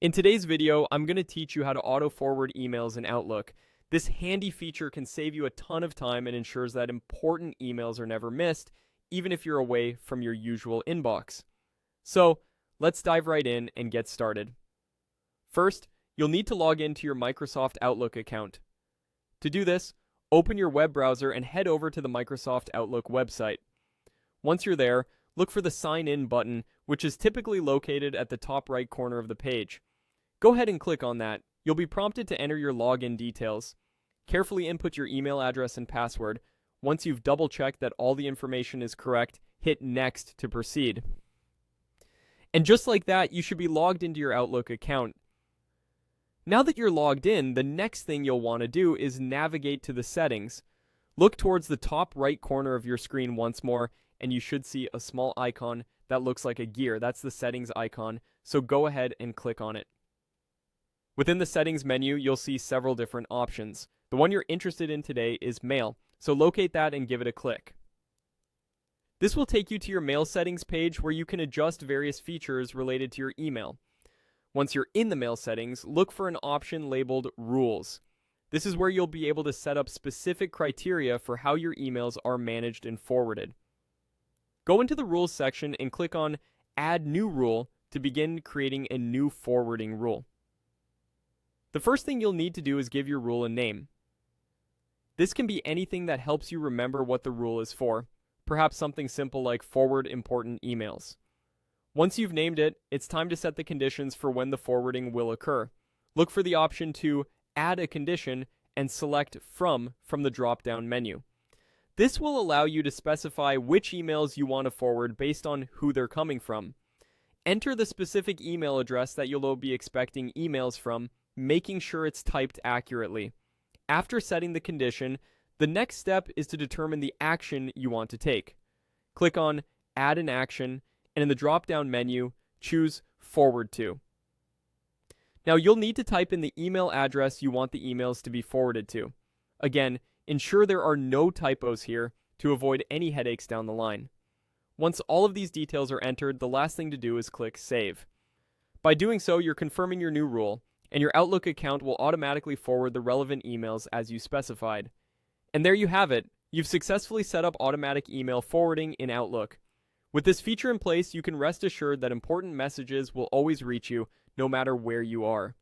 In today's video, I'm going to teach you how to auto-forward emails in Outlook. This handy feature can save you a ton of time and ensures that important emails are never missed, even if you're away from your usual inbox. So, let's dive right in and get started. First, you'll need to log into your Microsoft Outlook account. To do this, open your web browser and head over to the Microsoft Outlook website. Once you're there, look for the Sign In button, which is typically located at the top right corner of the page. Go ahead and click on that. You'll be prompted to enter your login details. Carefully input your email address and password. Once you've double-checked that all the information is correct, hit Next to proceed. And just like that, you should be logged into your Outlook account. Now that you're logged in, the next thing you'll want to do is navigate to the settings. Look towards the top right corner of your screen once more, and you should see a small icon that looks like a gear. That's the settings icon, so go ahead and click on it. Within the settings menu, you'll see several different options. The one you're interested in today is Mail, so locate that and give it a click. This will take you to your Mail settings page where you can adjust various features related to your email. Once you're in the Mail settings, look for an option labeled Rules. This is where you'll be able to set up specific criteria for how your emails are managed and forwarded. Go into the Rules section and click on Add New Rule to begin creating a new forwarding rule. The first thing you'll need to do is give your rule a name. This can be anything that helps you remember what the rule is for, perhaps something simple like forward important emails. Once you've named it, it's time to set the conditions for when the forwarding will occur. Look for the option to add a condition and select from the drop-down menu. This will allow you to specify which emails you want to forward based on who they're coming from. Enter the specific email address that you'll be expecting emails from, making sure it's typed accurately. After setting the condition, the next step is to determine the action you want to take. Click on Add an Action, and in the drop-down menu, choose Forward to. Now you'll need to type in the email address you want the emails to be forwarded to. Again, ensure there are no typos here to avoid any headaches down the line. Once all of these details are entered, the last thing to do is click Save. By doing so, you're confirming your new rule, and your Outlook account will automatically forward the relevant emails as you specified. And there you have it. You've successfully set up automatic email forwarding in Outlook. With this feature in place, you can rest assured that important messages will always reach you, no matter where you are.